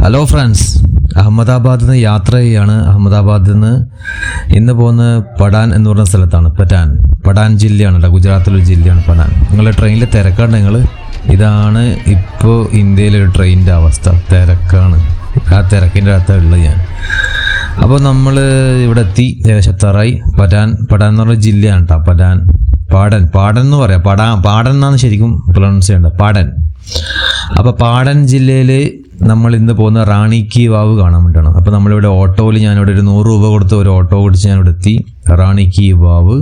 Hello friends, അഹമ്മദാബാദിൽ നിന്ന് യാത്ര ചെയ്യാണ്. അഹമ്മദാബാദിൽ നിന്ന് ഇന്ന് പോകുന്ന പടാൻ എന്ന് പറഞ്ഞ സ്ഥലത്താണ്. പടാൻ ജില്ലയാണ് കേട്ടോ, ഗുജറാത്തിലൊരു ജില്ലയാണ് പടാൻ. നിങ്ങൾ ട്രെയിനിൽ തിരക്കാണ്ട് ഇതാണ് ഇപ്പോൾ ഇന്ത്യയിലൊരു ട്രെയിനിൻ്റെ അവസ്ഥ. തിരക്കാണ്, ആ തിരക്കിൻ്റെ അകത്താണ് ഉള്ളത് ഞാൻ. അപ്പോൾ നമ്മൾ ഇവിടെ എത്തി, ഏകദേശത്താറായി. പടാൻ എന്ന് പറഞ്ഞ ജില്ലയാണ് കേട്ടോ. പാടൻ എന്ന് പറയാം. പാടൻ എന്നാണ് ശരിക്കും പ്രൊണൗൺസ് ചെയ്യേണ്ടത്, പാടൻ. അപ്പോൾ പാടൻ ജില്ലയിൽ നമ്മൾ ഇന്ന് പോകുന്ന റാണി കി വാവ് കാണാൻ വേണ്ടിയാണ്. അപ്പോൾ നമ്മളിവിടെ ഓട്ടോയിൽ ഞാനിവിടെ ഒരു 100 രൂപ കൊടുത്ത് ഒരു ഓട്ടോ ഓടിച്ച് ഞാനിവിടെ എത്തി. റാണി കി വാവ്,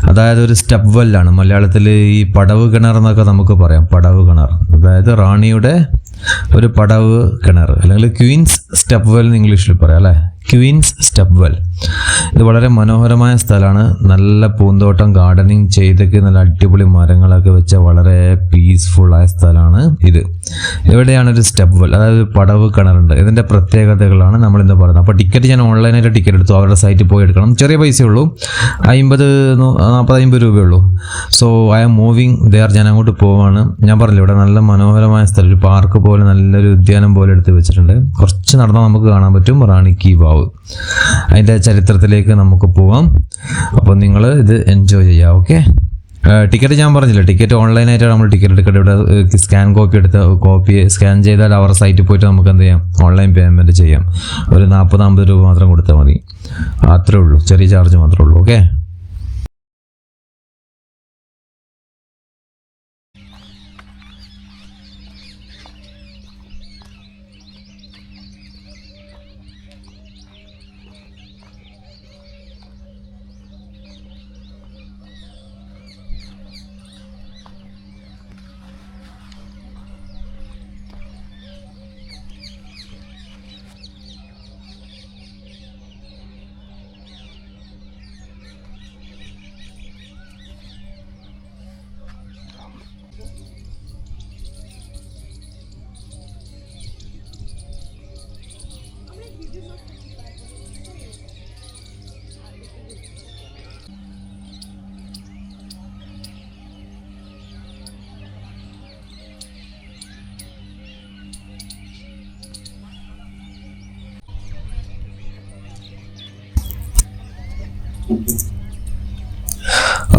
അതായത് ഒരു സ്റ്റെപ്പ് വെല്ലാണ്. മലയാളത്തിൽ ഈ പടവ് കിണർ എന്നൊക്കെ നമുക്ക് പറയാം. പടവ് കിണർ, അതായത് റാണിയുടെ ഒരു പടവ് കിണർ, അല്ലെങ്കിൽ ക്വീൻസ് സ്റ്റെപ്പ് വെൽ എന്ന് ഇംഗ്ലീഷിൽ പറയാം അല്ലേ. Queen's step well. ഇത് വളരെ മനോഹരമായ സ്ഥലമാണ്. നല്ല പൂന്തോട്ടം, ഗാർഡനിങ് ചെയ്തൊക്കെ നല്ല അടിപൊളി മരങ്ങളൊക്കെ വെച്ച വളരെ പീസ്ഫുള്ളായ സ്ഥലമാണ് ഇത്. എവിടെയാണ് ഒരു സ്റ്റെപ്പ് വെൽ, അതായത് പടവ് കിണറുണ്ട്. ഇതിൻ്റെ പ്രത്യേകതകളാണ് നമ്മളിന്ന് പറയുന്നത്. അപ്പോൾ ടിക്കറ്റ് ഞാൻ ഓൺലൈനായിട്ട് ടിക്കറ്റ് എടുത്തു. അവരുടെ സൈറ്റിൽ പോയി എടുക്കണം. ചെറിയ പൈസയേ ഉള്ളൂ, 40-50 രൂപയുള്ളൂ. So I am moving there. ഞാൻ അങ്ങോട്ട് പോവാണ്. ഞാൻ പറഞ്ഞില്ല, ഇവിടെ നല്ല മനോഹരമായ സ്ഥലം, ഒരു പാർക്ക് പോലെ, നല്ലൊരു ഉദ്യാനം പോലെ എടുത്ത് വെച്ചിട്ടുണ്ട്. കുറച്ച് നടന്നാൽ നമുക്ക് കാണാൻ പറ്റും റാണി കി വാവ്. അതിൻ്റെ ചരിത്രത്തിലേക്ക് നമുക്ക് പോവാം. അപ്പോൾ നിങ്ങൾ ഇത് എൻജോയ് ചെയ്യാം. ഓക്കെ, ടിക്കറ്റ് ഞാൻ പറഞ്ഞില്ല, ടിക്കറ്റ് ഓൺലൈനായിട്ടാണ് നമ്മൾ ടിക്കറ്റ് എടുക്കേണ്ടത്. ഇവിടെ കോപ്പി സ്കാൻ ചെയ്താൽ അവരുടെ സൈറ്റിൽ പോയിട്ട് നമുക്ക് എന്ത് ചെയ്യാം, ഓൺലൈൻ പേയ്മെൻറ്റ് ചെയ്യാം. ഒരു 40-50 രൂപ മാത്രം കൊടുത്താൽ മതി. അത്രേ ഉള്ളൂ, ചെറിയ ചാർജ് മാത്രമേ ഉള്ളൂ. ഓക്കെ,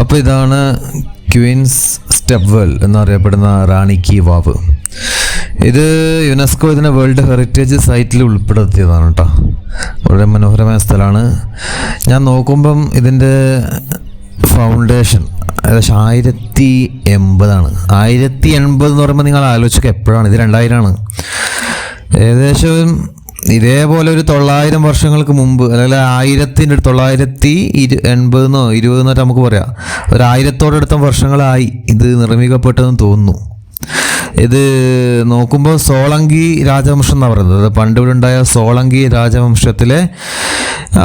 അപ്പോൾ ഇതാണ് ക്വീൻസ് സ്റ്റെപ്പ് വെൽ എന്നറിയപ്പെടുന്ന റാണി കി വാവ്. ഇത് യുനെസ്കോ ഇതിനെ വേൾഡ് ഹെറിറ്റേജ് സൈറ്റിൽ ഉൾപ്പെടുത്തിയതാണ് കേട്ടോ. വളരെ മനോഹരമായ സ്ഥലമാണ്. ഞാൻ നോക്കുമ്പം ഇതിൻ്റെ ഫൗണ്ടേഷൻ ഏകദേശം 1080 1080 എന്ന് പറയുമ്പോൾ നിങ്ങൾ ആലോചിക്കുക എപ്പോഴാണ്, ഇത് 2000 ഏകദേശം ഇതേപോലെ ഒരു 900 വർഷങ്ങൾക്ക് മുമ്പ്, അല്ലെങ്കിൽ 1980-20 20 നമുക്ക് പറയാം. ഒരു 1000 വർഷങ്ങളായി ഇത് നിർമ്മിക്കപ്പെട്ടതെന്ന് തോന്നുന്നു. ഇത് നോക്കുമ്പോൾ സോളങ്കി രാജവംശം എന്നാണ് പറയുന്നത്. പണ്ട് ഇവിടെ ഉണ്ടായ സോളങ്കി രാജവംശത്തിലെ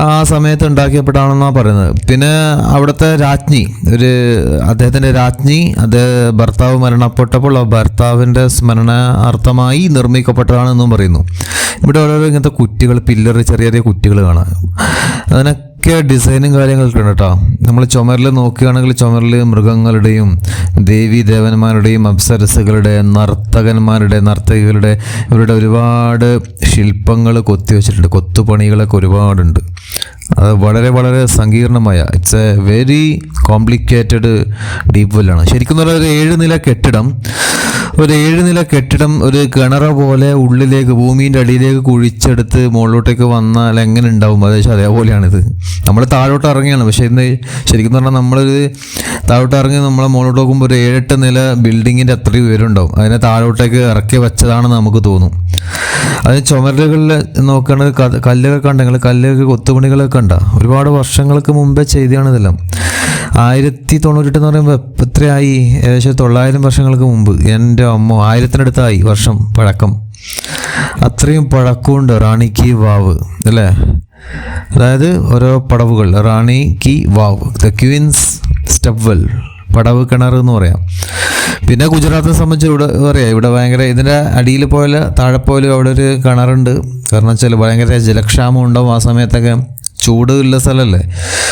ആ സമയത്ത് ഉണ്ടാക്കിയപ്പെട്ടാണെന്നാണ് പറയുന്നത്. പിന്നെ അവിടുത്തെ രാജ്ഞി, അദ്ദേഹത്തിൻ്റെ രാജ്ഞി, ഭർത്താവ് മരണപ്പെട്ടപ്പോൾ ആ ഭർത്താവിൻ്റെ സ്മരണാർത്ഥമായി നിർമ്മിക്കപ്പെട്ടതാണെന്നും പറയുന്നു. ഇവിടെ ഓരോരോ ഇങ്ങനത്തെ കുറ്റികൾ, പില്ലർ, ചെറിയ ചെറിയ കുറ്റികൾ കാണാം. അതിനൊക്കെ ഡിസൈനും കാര്യങ്ങളൊക്കെ ഉണ്ട് കേട്ടോ. നമ്മൾ ചുമരിൽ നോക്കുകയാണെങ്കിൽ ചുമരിൽ മൃഗങ്ങളുടെയും ദേവീ ദേവന്മാരുടെയും അപ്സരസുകളുടെ നർത്തകികളുടെ ഇവരുടെ ഒരുപാട് ശില്പങ്ങൾ കൊത്തിവെച്ചിട്ടുണ്ട്. കൊത്തുപണികളൊക്കെ ഒരുപാടുണ്ട്. അത് വളരെ വളരെ സങ്കീർണമായ, it's a very complicated deep വെല്ലാണ്. ശരിക്കും പറഞ്ഞാൽ ഒരു 7 നില കെട്ടിടം ഒരു കിണറ പോലെ ഉള്ളിലേക്ക്, ഭൂമിൻ്റെ അടിയിലേക്ക് കുഴിച്ചെടുത്ത് മുകളിലോട്ടേക്ക് വന്നാൽ എങ്ങനെ ഉണ്ടാവും, അതേപോലെയാണിത്. നമ്മൾ താഴോട്ട് ഇറങ്ങിയാണ്, പക്ഷേ ഇന്ന് ശരിക്കും പറഞ്ഞാൽ നമ്മളൊരു താഴോട്ട് ഇറങ്ങി നമ്മളെ മുകളിലോട്ട് നോക്കുമ്പോൾ ഒരു 7-8 നില ബിൽഡിങ്ങിൻ്റെ അത്രയും ഉയരമുണ്ടാവും. അതിനെ താഴോട്ടേക്ക് ഇറക്കി വെച്ചതാണെന്ന് നമുക്ക് തോന്നും. അത് ചുമരുകളിൽ നോക്കുകയാണെങ്കിൽ കല്ലുകളൊക്കെ ഉണ്ടെങ്കിൽ കല്ലുകൾക്ക് കൊത്തുപണികളൊക്കെ ഉണ്ടാ, ഒരുപാട് വർഷങ്ങൾക്ക് മുമ്പേ ചെയ്തതാണ് ഇതെല്ലാം. 1098 എന്ന് പറയുമ്പോൾ എത്രയായി, ഏകദേശം 900 വർഷങ്ങൾക്ക് മുമ്പ്. എൻ്റെ അമ്മ, 1000-ത്തിനടുത്തായി വർഷം പഴക്കം. അത്രയും പഴക്കമുണ്ട് റാണി കി വാവ് അല്ലേ. അതായത് ഓരോ പടവുകൾ, റാണി കി വാവ്, ദ ക്വീൻസ് സ്റ്റെപ്പ് വെൽ, പടവ് കിണർ എന്ന് പറയാം. പിന്നെ ഗുജറാത്തിനെ സംബന്ധിച്ച് ഇവിടെ ഭയങ്കര, ഇതിൻ്റെ അടിയിൽ പോയാൽ താഴെ പോയാലും അവിടെ ഒരു കിണറുണ്ട്. കാരണം വെച്ചാൽ ഭയങ്കര ജലക്ഷാമം ഉണ്ടാവും ആ സമയത്തൊക്കെ. ചൂട് ഉള്ള സ്ഥലമല്ലേ,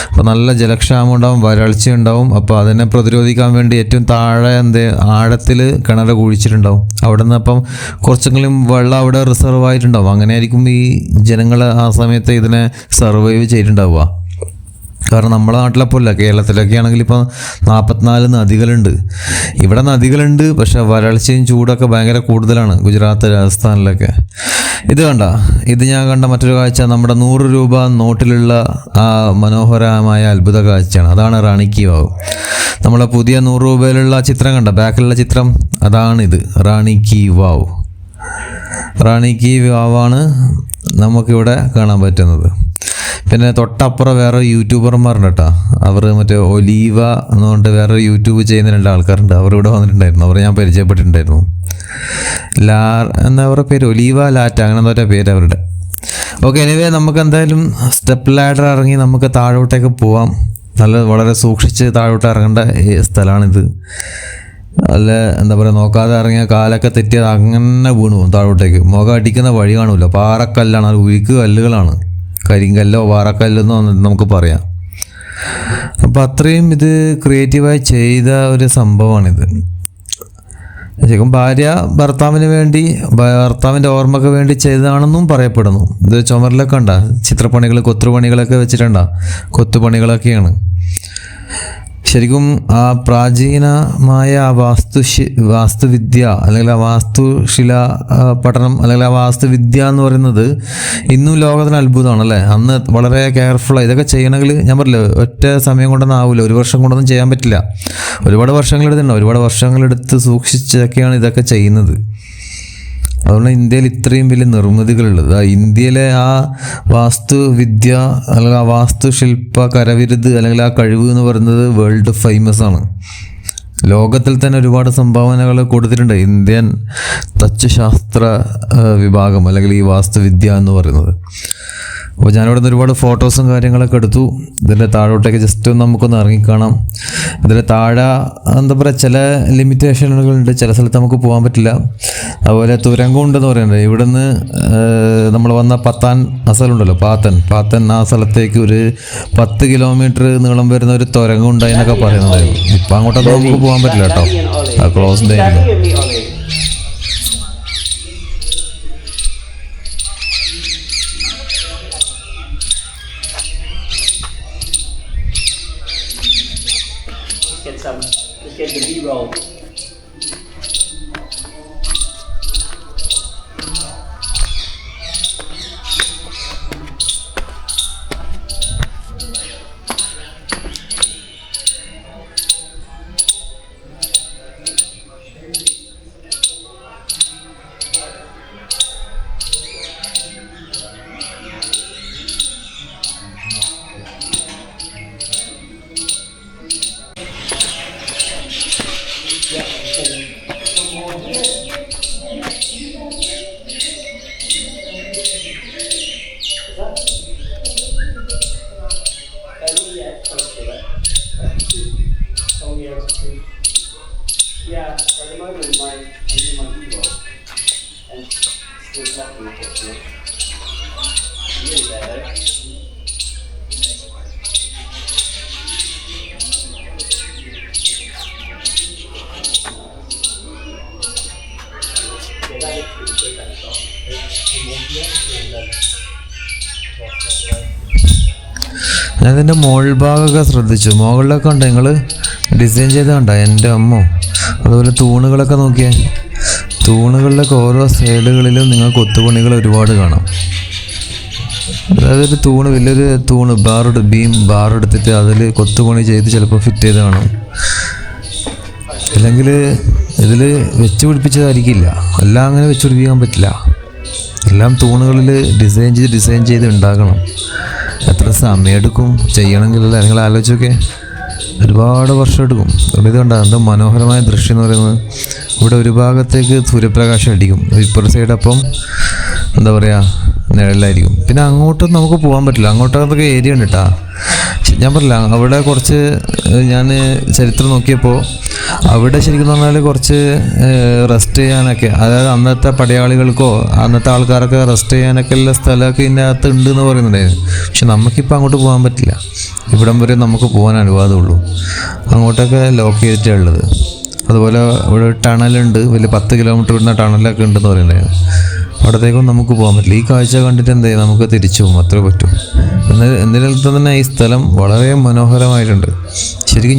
അപ്പോൾ നല്ല ജലക്ഷാമം ഉണ്ടാവും, വരൾച്ച ഉണ്ടാവും. അപ്പോൾ അതിനെ പ്രതിരോധിക്കാൻ വേണ്ടി ഏറ്റവും താഴെ ആഴത്തിൽ കിണർ കുഴിച്ചിട്ടുണ്ടാവും. അവിടെ നിന്ന് അപ്പം കുറച്ചെങ്കിലും വെള്ളം അവിടെ റിസർവ് ആയിട്ടുണ്ടാവും. അങ്ങനെയായിരിക്കും ഈ ജനങ്ങൾ ആ സമയത്ത് ഇതിനെ സർവൈവ് ചെയ്തിട്ടുണ്ടാവുക. കാരണം നമ്മളെ നാട്ടിലപ്പോൾ ഇല്ല, കേരളത്തിലൊക്കെ ആണെങ്കിൽ ഇപ്പോൾ 44 നദികളുണ്ട്. ഇവിടെ നദികളുണ്ട്, പക്ഷേ വരൾച്ചയും ചൂടൊക്കെ ഭയങ്കര കൂടുതലാണ് ഗുജറാത്ത്, രാജസ്ഥാനിലൊക്കെ. ഇത് കണ്ട, ഇത് ഞാൻ കണ്ട മറ്റൊരു കാഴ്ച നമ്മുടെ 100 രൂപ നോട്ടിലുള്ള ആ മനോഹരമായ അത്ഭുത കാഴ്ചയാണ്. അതാണ് റാണി കി വാവ്. നമ്മളെ പുതിയ 100 രൂപയിലുള്ള ചിത്രം കണ്ട, ബാക്കിലുള്ള ചിത്രം, അതാണിത്, റാണി കി വാവ്. റാണി കി വാവാണ് നമുക്കിവിടെ കാണാൻ പറ്റുന്നത്. പിന്നെ തൊട്ടപ്പുറം വേറെ യൂട്യൂബർമാരുണ്ട് കേട്ടോ. അവർ മറ്റേ ഒലീവ എന്നുകൊണ്ട് വേറെ യൂട്യൂബ് ചെയ്യുന്ന 2 ആൾക്കാരുണ്ട്. അവർ ഇവിടെ വന്നിട്ടുണ്ടായിരുന്നു, അവർ ഞാൻ പരിചയപ്പെട്ടിട്ടുണ്ടായിരുന്നു. എന്നവരുടെ പേര് ഒലീവ ലാറ്റ, അങ്ങനെ എന്താ പേര് അവരുടെ. ഓക്കെ, എനിവേ നമുക്ക് എന്തായാലും സ്റ്റെപ്പ് ലാഡർ ഇറങ്ങി നമുക്ക് താഴോട്ടേക്ക് പോവാം. വളരെ സൂക്ഷിച്ച് താഴോട്ട് ഇറങ്ങേണ്ട സ്ഥലമാണിത്. അല്ല എന്താ പറയുക, നോക്കാതെ ഇറങ്ങിയ കാലൊക്കെ തെറ്റിയത് അങ്ങനെ വീണു പോകും താഴോട്ടേക്ക്. മുഖം അടിക്കുന്ന വഴി കാണൂല, പാറക്കല്ലാണ്, അത് ഉരുക്ക് കല്ലുകളാണ്, കരിങ്കല്ലോ പാറക്കല്ലെന്നോ നമുക്ക് പറയാം. അപ്പോൾ അത്രയും ഇത് ക്രിയേറ്റീവായി ചെയ്ത ഒരു സംഭവമാണിത്. ശരിക്കും ഭാര്യ ഭർത്താവിൻ്റെ ഓർമ്മയ്ക്ക് വേണ്ടി ചെയ്തതാണെന്നും പറയപ്പെടുന്നു. ഇത് ചുമരിലൊക്കെ ഉണ്ട ചിത്രപ്പണികൾ, കൊത്തുപണികളൊക്കെ വെച്ചിട്ടുണ്ട, കൊത്തുപണികളൊക്കെയാണ്. ശരിക്കും ആ പ്രാചീനമായ ആ വാസ്തുവിദ്യ അല്ലെങ്കിൽ ആ വാസ്തുശില പഠനം അല്ലെങ്കിൽ ആ വാസ്തുവിദ്യ എന്ന് പറയുന്നത് ഇന്നും ലോകത്തിന് അത്ഭുതമാണല്ലേ. അന്ന് വളരെ കെയർഫുള്ളായി ഇതൊക്കെ ചെയ്യണമെങ്കിൽ ഞാൻ പറഞ്ഞില്ല, ഒറ്റ സമയം കൊണ്ടൊന്നും ആവില്ല, 1 വർഷം കൊണ്ടൊന്നും ചെയ്യാൻ പറ്റില്ല. ഒരുപാട് വർഷങ്ങളെടുത്ത് സൂക്ഷിച്ചൊക്കെയാണ് ഇതൊക്കെ ചെയ്യുന്നത്. അതുകൊണ്ട് ഇന്ത്യയിൽ ഇത്രയും വലിയ നിർമ്മിതികളുള്ളത്. ഇന്ത്യയിലെ ആ വാസ്തുവിദ്യ അല്ലെങ്കിൽ ആ വാസ്തുശില്പ കരവിരുത് അല്ലെങ്കിൽ ആ കഴിവ് എന്ന് പറയുന്നത് വേൾഡ് ഫേമസ് ആണ്. ലോകത്തിൽ തന്നെ ഒരുപാട് സംഭാവനകൾ കൊടുത്തിട്ടുണ്ട് ഇന്ത്യൻ തച്ചുശാസ്ത്ര വിഭാഗം അല്ലെങ്കിൽ ഈ വാസ്തുവിദ്യ എന്ന് പറയുന്നത്. അപ്പോൾ ഞാനിവിടെ നിന്ന് ഒരുപാട് ഫോട്ടോസും കാര്യങ്ങളൊക്കെ എടുത്തു. ഇതിൻ്റെ താഴോട്ടേക്ക് ജസ്റ്റ് ഒന്ന് നമുക്കൊന്ന് ഇറങ്ങിക്കാണാം. ഇതിൻ്റെ താഴെ എന്താ പറയുക, ചില ലിമിറ്റേഷനുകളുണ്ട്, ചില സ്ഥലത്ത് നമുക്ക് പോകാൻ പറ്റില്ല. അതുപോലെ തുരങ്കം ഉണ്ടെന്ന് പറയുന്നത്. ഇവിടുന്ന് നമ്മൾ വന്ന പത്താൻ ആ സ്ഥലമുണ്ടല്ലോ, പാത്തൻ ആ സ്ഥലത്തേക്ക് ഒരു 10 കിലോമീറ്റർ നീളം വരുന്ന ഒരു തുരങ്കം ഉണ്ടായി എന്നൊക്കെ പറയുന്നുണ്ടായിരുന്നു. ഇപ്പം അങ്ങോട്ടൊന്നും നമുക്ക് പോകാൻ പറ്റില്ല കേട്ടോ, ആ ക്ലോസ്ഡ് ആയിരുന്നു. Let's get the B-roll. Yeah, at the moment I'm using my B-roll and still talking unfortunately. Really bad though. Yeah, that looks pretty good kind of stuff. ഞാൻ ഇതിൻ്റെ മുകൾ ഭാഗമൊക്കെ ശ്രദ്ധിച്ചു. മുകളിലൊക്കെ ഉണ്ട് നിങ്ങൾ ഡിസൈൻ ചെയ്ത് കണ്ട എൻ്റെ അമ്മോ. അതുപോലെ തൂണുകളൊക്കെ നോക്കിയേ, തൂണുകളിലൊക്കെ ഓരോ സൈഡുകളിലും നിങ്ങൾ കൊത്തുപണികൾ ഒരുപാട് കാണാം. അതായത് ഒരു തൂണ്, വലിയൊരു തൂണ് ബീം ബാർ എടുത്തിട്ട് അതിൽ കൊത്തുപണി ചെയ്ത് ചിലപ്പോൾ ഫിറ്റ് ചെയ്ത് കാണും. അല്ലെങ്കിൽ ഇതിൽ വെച്ച് പിടിപ്പിച്ചതായിരിക്കില്ല, എല്ലാം അങ്ങനെ വെച്ച് പിടിപ്പിക്കാൻ പറ്റില്ല. എല്ലാം തൂണുകളിൽ ഡിസൈൻ ചെയ്ത് ഉണ്ടാക്കണം. എത്ര സമയമെടുക്കും ചെയ്യണമെങ്കിലല്ലേ, നിങ്ങൾ ആലോചിച്ചൊക്കെ, ഒരുപാട് വർഷം എടുക്കും. ഇത് കണ്ട എന്താ മനോഹരമായ ദൃശ്യം എന്ന് പറയുന്നത്. ഇവിടെ ഒരു ഭാഗത്തേക്ക് സൂര്യപ്രകാശം അടിക്കും, ഇപ്പുറത്തെ സൈഡ് അപ്പം എന്താ പറയുക നിഴലായിരിക്കും. പിന്നെ അങ്ങോട്ടും നമുക്ക് പോകാൻ പറ്റില്ല, അങ്ങോട്ടൊക്കെ ഏരിയ ഉണ്ട് കേട്ടോ. ഞാൻ പറഞ്ഞില്ല, അവിടെ കുറച്ച് ഞാൻ ചരിത്രം നോക്കിയപ്പോൾ അവിടെ ശരിക്കും പറഞ്ഞാൽ കുറച്ച് റെസ്റ്റ് ചെയ്യാനൊക്കെ, അതായത് അന്നത്തെ പടയാളികൾക്കോ അന്നത്തെ ആൾക്കാരൊക്കെ റെസ്റ്റ് ചെയ്യാനൊക്കെ ഉള്ള സ്ഥലമൊക്കെ ഇതിൻ്റെ അകത്ത് ഉണ്ട് എന്ന് പറയുന്നുണ്ടായിരുന്നു. പക്ഷെ നമുക്കിപ്പോൾ അങ്ങോട്ട് പോകാൻ പറ്റില്ല. ഇവിടം വരെ നമുക്ക് പോകാൻ അനുവാദമുള്ളൂ. അങ്ങോട്ടൊക്കെ ലോക്ക് ചെയ്തിട്ടാണ് ഉള്ളത്. അതുപോലെ ഇവിടെ ടണലുണ്ട്, വലിയ 10 കിലോമീറ്റർ വരുന്ന ടണലൊക്കെ ഉണ്ടെന്ന് പറയുന്നുണ്ടായിരുന്നു. അവിടത്തേക്കും നമുക്ക് പോകാൻ പറ്റില്ല. ഈ കാഴ്ച കണ്ടിട്ട് എന്ത് ചെയ്യും, നമുക്ക് തിരിച്ചു പോകും, അത്രേ പറ്റും. എന്നിടത്ത് തന്നെ ഈ സ്ഥലം വളരെ മനോഹരമായിട്ടുണ്ട്. ശരിക്കും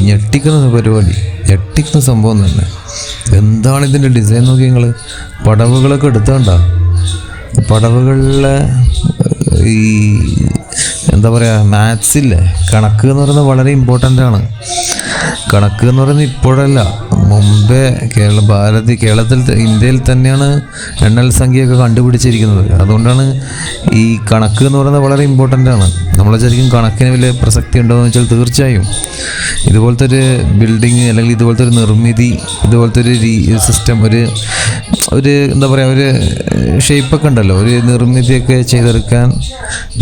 ഞെട്ടിക്കുന്ന പരിപാടി, ഞെട്ടിക്കുന്ന സംഭവം തന്നെ. എന്താണ് ഇതിൻ്റെ ഡിസൈൻ നോക്കി നിങ്ങൾ. പടവുകളൊക്കെ എടുത്താണ്ടാ, പടവുകളിലെ ഈ എന്താ പറയുക, മാത്സില്ലേ, കണക്ക് എന്ന് പറയുന്നത് വളരെ ഇമ്പോർട്ടൻ്റ് ആണ്. കണക്ക് എന്ന് പറയുന്നത് ഇപ്പോഴല്ല, മുമ്പേ കേരളത്തിൽ ഇന്ത്യയിൽ തന്നെയാണ് എണ്ണൽ സംഖ്യയൊക്കെ കണ്ടുപിടിച്ചിരിക്കുന്നത്. അതുകൊണ്ടാണ് ഈ കണക്ക് എന്ന് പറയുന്നത് വളരെ ഇമ്പോർട്ടൻ്റ് ആണ്. നമ്മൾ ശരിക്കും കണക്കിന് വലിയ പ്രസക്തി ഉണ്ടോ എന്ന് വെച്ചാൽ തീർച്ചയായും. ഇതുപോലത്തെ ഒരു ബിൽഡിങ് അല്ലെങ്കിൽ ഇതുപോലത്തെ ഒരു നിർമ്മിതി, ഇതുപോലത്തെ ഒരു സിസ്റ്റം, ഒരു എന്താ പറയുക, ഒരു ഷേപ്പൊക്കെ ഉണ്ടല്ലോ, ഒരു നിർമ്മിതിയൊക്കെ ചെയ്തെടുക്കാൻ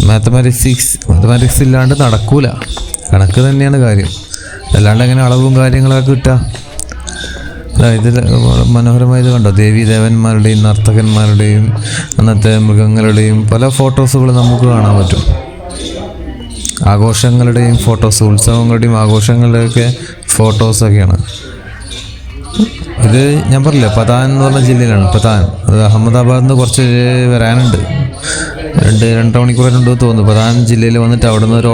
മാത്തമാറ്റിക്സ് ഇല്ലാണ്ട് നടക്കൂല. കണക്ക് തന്നെയാണ് കാര്യം. അല്ലാണ്ട് എങ്ങനെ അളവും കാര്യങ്ങളൊക്കെ കിട്ടുക. ഇതിൽ മനോഹരമായത് കണ്ടോ, ദേവീദേവന്മാരുടെയും നർത്തകന്മാരുടെയും അന്നത്തെ മൃഗങ്ങളുടെയും പല ഫോട്ടോസുകൾ നമുക്ക് കാണാൻ പറ്റും. ആഘോഷങ്ങളുടെയും ഫോട്ടോസ്, ഉത്സവങ്ങളുടെയും ആഘോഷങ്ങളുടെയൊക്കെ ഫോട്ടോസൊക്കെയാണ്. ഇത് ഞാൻ പറഞ്ഞില്ലേ, പതാൻ എന്ന് പറഞ്ഞ ജില്ലയിലാണ്. പതാൻ അത് അഹമ്മദാബാദിൽ നിന്ന് കുറച്ച് വരാനുണ്ട്, 2 മണിക്കൂറുണ്ട് തോന്നുന്നു. പതാൻ ജില്ലയിൽ വന്നിട്ട് അവിടെ നിന്ന് ഒരു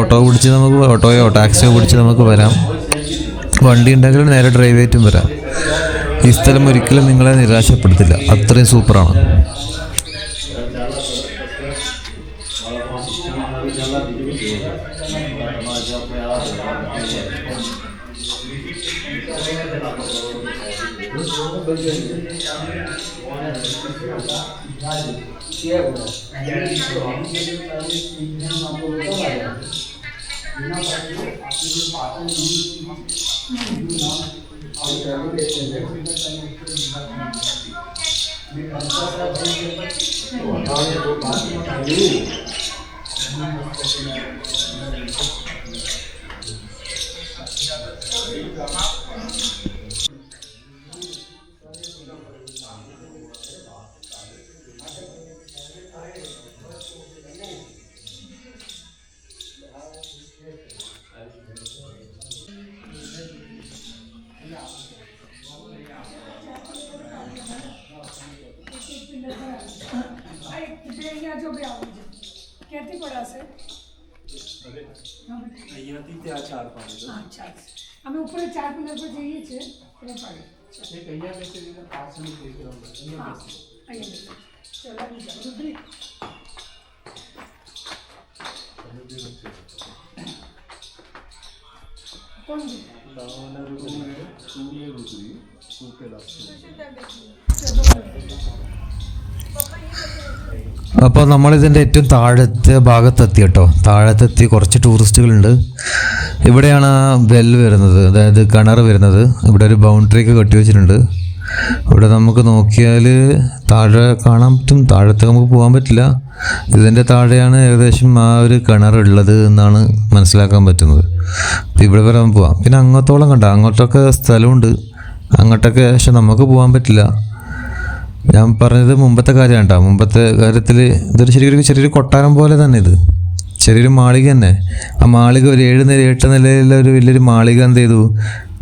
ഓട്ടോയോ ടാക്സിയോ പിടിച്ച് നമുക്ക് വരാം. വണ്ടി ഉണ്ടെങ്കിൽ നേരെ ഡ്രൈവ് ചെയ്തിട്ടും വരാം. ഈ സ്ഥലം ഒരിക്കലും നിങ്ങളെ നിരാശപ്പെടുത്തില്ല, അത്രയും സൂപ്പറാണ്. ક્યાંથી પડ્યા છે? અહીંયાથી ત્યાં 4-5 છે. અચ્છા, અમે ઉપર 4 પિલર પર જઈએ છીએ, એટલે પાડે એક અહીંયા બેસી દીધા, પાછળનું પ્લેગ્રાઉન્ડ અહીંયા હા બેસી. અહીંયા ચલો આવી જાઓ રુદ્રી. કોણ છે? દાવાના ઋતુને સૂર્ય ઋતુ સૂકેલા അപ്പോൾ നമ്മളിതിൻ്റെ ഏറ്റവും താഴത്തെ ഭാഗത്തെത്തി കേട്ടോ. താഴത്തെത്തി കുറച്ച് ടൂറിസ്റ്റുകളുണ്ട്. ഇവിടെയാണ് വെൽ വരുന്നത്, അതായത് കിണർ വരുന്നത്. ഇവിടെ ഒരു ബൗണ്ടറിയൊക്കെ കെട്ടി വെച്ചിട്ടുണ്ട്. ഇവിടെ നമുക്ക് നോക്കിയാൽ താഴെ കാണാൻ പറ്റും. താഴത്തേക്ക് നമുക്ക് പോകാൻ പറ്റില്ല. ഇതിൻ്റെ താഴെയാണ് ഏകദേശം ആ ഒരു കിണറുള്ളത് എന്നാണ് മനസ്സിലാക്കാൻ പറ്റുന്നത്. അപ്പോൾ ഇവിടെ വരെ നമുക്ക് പോവാം. പിന്നെ അങ്ങോട്ടോളം കണ്ട, അങ്ങോട്ടൊക്കെ സ്ഥലമുണ്ട്, അങ്ങോട്ടൊക്കെ. പക്ഷെ നമുക്ക് പോകാൻ പറ്റില്ല. ഞാൻ പറഞ്ഞത് മുമ്പത്തെ കാര്യമാണ് കേട്ടോ. മുമ്പത്തെ കാര്യത്തിൽ ഇതൊരു ചെറിയൊരു കൊട്ടാരം പോലെ തന്നെ, ഇത് ചെറിയൊരു മാളിക തന്നെ. ആ മാളിക ഒരു 7 നില 8 നിലയിലുള്ള ഒരു വലിയൊരു മാളിക എന്ത് ചെയ്തു,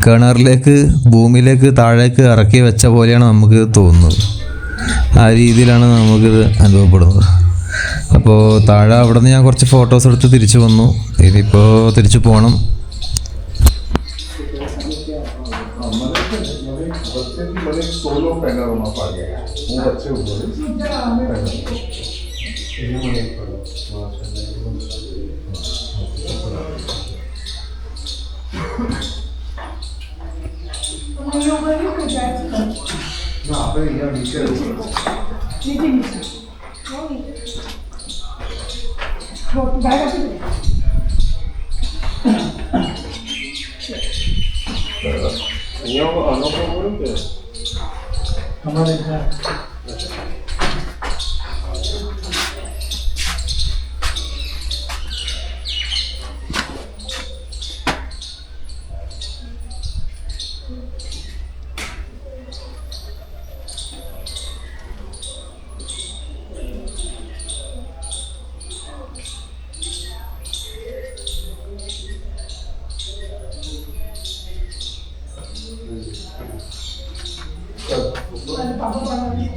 കിണറിലേക്ക് ഭൂമിയിലേക്ക് താഴേക്ക് ഇറക്കി വെച്ച പോലെയാണ് നമുക്ക് തോന്നുന്നത്. ആ രീതിയിലാണ് നമുക്കിത് അനുഭവപ്പെടുന്നത്. അപ്പോൾ താഴെ അവിടെ നിന്ന് ഞാൻ കുറച്ച് ഫോട്ടോസ് എടുത്ത് തിരിച്ചു വന്നു. ഇനിയിപ്പോൾ തിരിച്ചു പോകണം. सोलो पैनोरमा पा गया वो बच्चे ऊपर આપણે અહીંયા નીચે અહીંયા અનુભવ કરું કે हमारे घर પાપા પાડવાની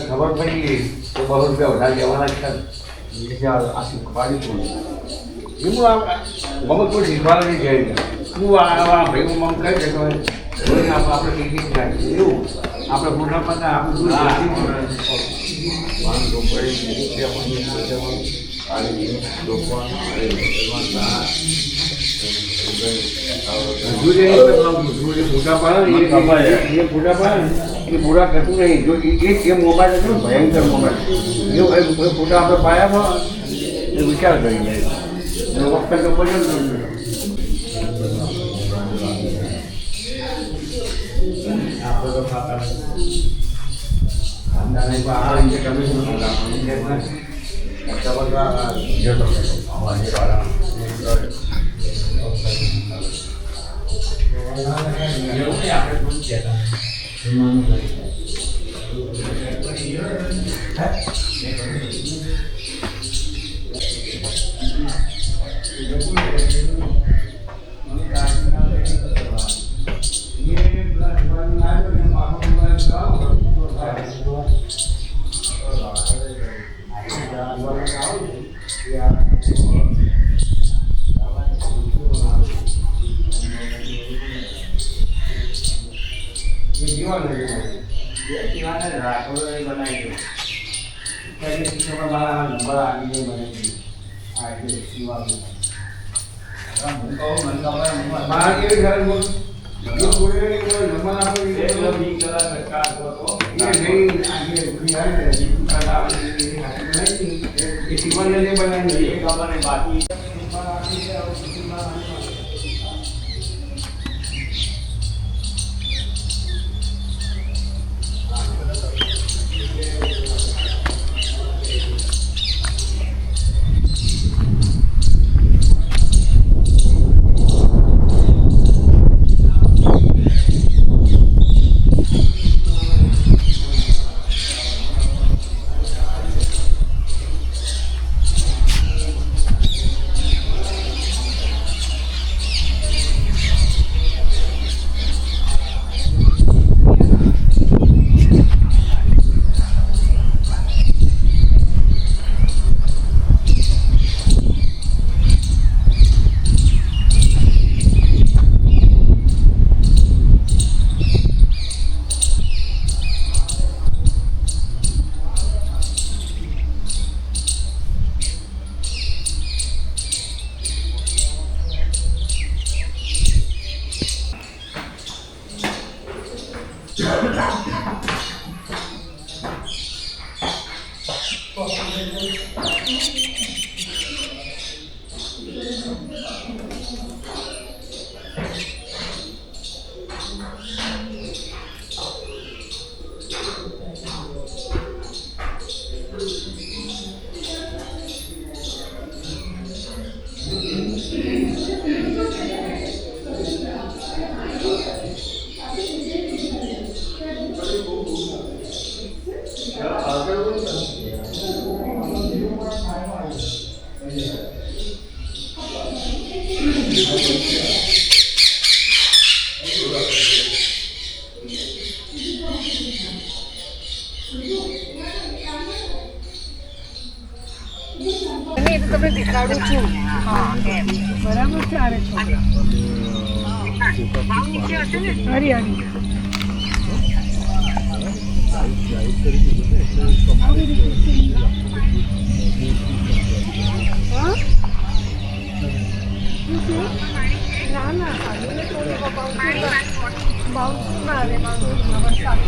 ખબર પડી ગઈ તો બહુ રૂપિયા વધારે લેવાના છે આ શીખવાડી તું એવું બહુ કોઈ શીખવાડવા નહીં જાય તું આ ભાઈ મમ કહી શકો આપણે શીખી જાય એવું આપણે પૂર્ણ પતા આપણે ફોટા પાડે એ પૂરા કરતું નહીં જો એ મોબાઈલ હતો ને ભયંકર મોબાઈલ એ ફોટા આપણે પાયા એ વિચાર કરી જાય વખત તો પડ્યો આપણે તો ખાતા આ રીતે કમિશન અને એ તો તમને દેખાડું છું બરાબર છે આ રેખો હરી હરી હા? ના ના ખાલી થોડું બાઉન્સ ના આવે વરસાદ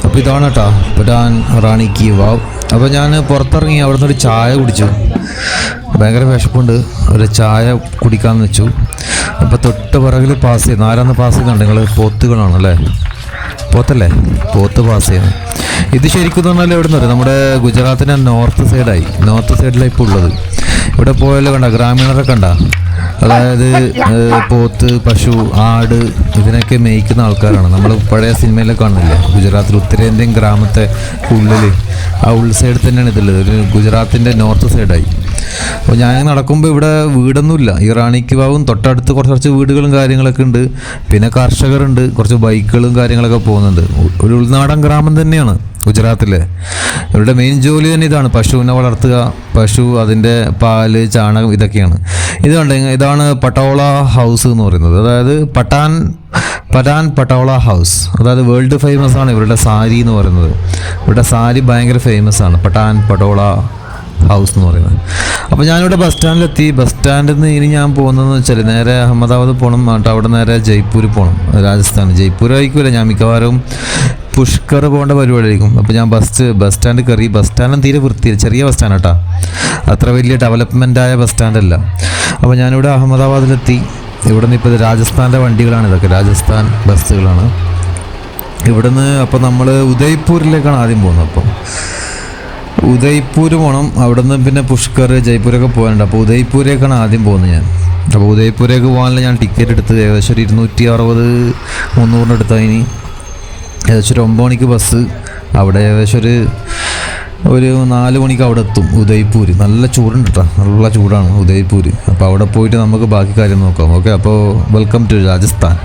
അപ്പോൾ ഇതാണ് കേട്ടോ പടാൻ റാണി കി വാവ്. അപ്പോൾ ഞാൻ പുറത്തിറങ്ങി അവിടെ നിന്നൊരു ചായ കുടിച്ചു. ഭയങ്കര വിശപ്പുണ്ട്, ഒരു ചായ കുടിക്കാമെന്ന് വെച്ചു. അപ്പോൾ തൊട്ട് പിറകിൽ പാസ് ചെയ്യുന്നു. ആരാന്ന് പാസ് ചെയ്യുന്നുണ്ട്? നിങ്ങൾ പോത്തുകളാണ് അല്ലേ? പോത്തല്ലേ? പോത്ത് പാസ് ചെയ്യുന്നു. ഇത് ശരിക്കും പറഞ്ഞാൽ എവിടെ നിന്ന് പറയും, നമ്മുടെ ഗുജറാത്തിൻ്റെ നോർത്ത് സൈഡിലാണ് ഇപ്പോൾ ഉള്ളത്. ഇവിടെ പോയാലും കണ്ട ഗ്രാമീണരെ കണ്ട, അതായത് പോത്ത്, പശു, ആട് ഇതിനൊക്കെ മേയ്ക്കുന്ന ആൾക്കാരാണ്. നമ്മൾ പഴയ സിനിമയിലൊക്കെ കാണുന്നില്ലേ, ഗുജറാത്തിൽ ഉത്തരേന്ത്യൻ ഗ്രാമത്തെ ഉള്ളിൽ ആ ഉൾസൈഡ് തന്നെയാണ് ഇതുള്ളത്. ഒരു ഗുജറാത്തിൻ്റെ നോർത്ത് സൈഡായി. അപ്പോൾ ഞാൻ നടക്കുമ്പോൾ ഇവിടെ വീടൊന്നുമില്ല. ഈ റാണി കി വാവും തൊട്ടടുത്ത് കുറച്ച് വീടുകളും കാര്യങ്ങളൊക്കെ ഉണ്ട്. പിന്നെ കർഷകരുണ്ട്, കുറച്ച് ബൈക്കുകളും കാര്യങ്ങളൊക്കെ പോകുന്നുണ്ട്. ഒരു ഉൾനാടൻ ഗ്രാമം തന്നെയാണ് ഗുജറാത്തിലെ. ഇവരുടെ മെയിൻ ജോലി തന്നെ ഇതാണ്, പശുവിനെ വളർത്തുക, പശു, അതിൻ്റെ പാല്, ചാണകം, ഇതൊക്കെയാണ്. ഇത് കണ്ട, ഇതാണ് പട്ടോള ഹൗസ് എന്ന് പറയുന്നത്. അതായത് പടാൻ പട്ടോള ഹൗസ്. അതായത് വേൾഡ് ഫേമസ് ആണ് ഇവരുടെ സാരി എന്ന് പറയുന്നത്. ഇവരുടെ സാരി ഭയങ്കര ഫേമസ് ആണ്, പടാൻ പട്ടോള ഹൗസ് എന്ന് പറയുന്നത്. അപ്പോൾ ഞാനിവിടെ ബസ് സ്റ്റാൻഡിലെത്തി. ബസ് സ്റ്റാൻഡിൽ നിന്ന് ഇനി ഞാൻ പോകുന്നതെന്ന് വെച്ചാൽ നേരെ അഹമ്മദാബാദ് പോകണം. എന്നിട്ട് അവിടെ നേരെ ജയ്പൂർ പോകണം, രാജസ്ഥാൻ. ജയ്പൂർ ആയിരിക്കില്ല, ഞാൻ മിക്കവാറും പുഷ്കർ പോകേണ്ട പരിപാടിയായിരിക്കും. അപ്പോൾ ഞാൻ ബസ് സ്റ്റാൻഡ് കയറി. ബസ് സ്റ്റാൻഡും തീരെ വൃത്തിയില്ല, ചെറിയ ബസ് സ്റ്റാൻഡ് കേട്ടോ, അത്ര വലിയ ഡെവലപ്മെൻ്റായ ബസ് സ്റ്റാൻഡല്ല. അപ്പോൾ ഞാനിവിടെ അഹമ്മദാബാദിലെത്തി. ഇവിടെ നിന്ന് ഇപ്പോൾ രാജസ്ഥാൻ്റെ വണ്ടികളാണ്, ഇതൊക്കെ രാജസ്ഥാൻ ബസ്സുകളാണ്. ഇവിടുന്ന് അപ്പോൾ നമ്മൾ ഉദയ്പൂരിലേക്കാണ് ആദ്യം പോകുന്നത്. അപ്പോൾ ഉദയ്പൂർ പോകണം, അവിടെ നിന്ന് പിന്നെ പുഷ്കർ, ജയ്പൂരൊക്കെ പോകാനുണ്ട്. അപ്പോൾ ഉദയ്പൂരേക്കാണ് ആദ്യം പോകുന്നത് ഞാൻ. അപ്പോൾ ഉദയ്പൂരേക്ക് പോകാനുള്ള ഞാൻ ടിക്കറ്റ് എടുത്ത് ഏകദേശം ഒരു 260-300 എടുത്തതിന് ഏകദേശം ഒരു 9 മണിക്ക് ബസ്. അവിടെ ഏകദേശം ഒരു 4 മണിക്ക് അവിടെ എത്തും ഉദയ്പൂർ. നല്ല ചൂടുണ്ട് കേട്ടോ, നല്ല ചൂടാണ് ഉദയ്പൂർ. അപ്പോൾ അവിടെ പോയിട്ട് നമുക്ക് ബാക്കി കാര്യം നോക്കാം. ഓക്കെ, അപ്പോൾ വെൽക്കം ടു രാജസ്ഥാൻ.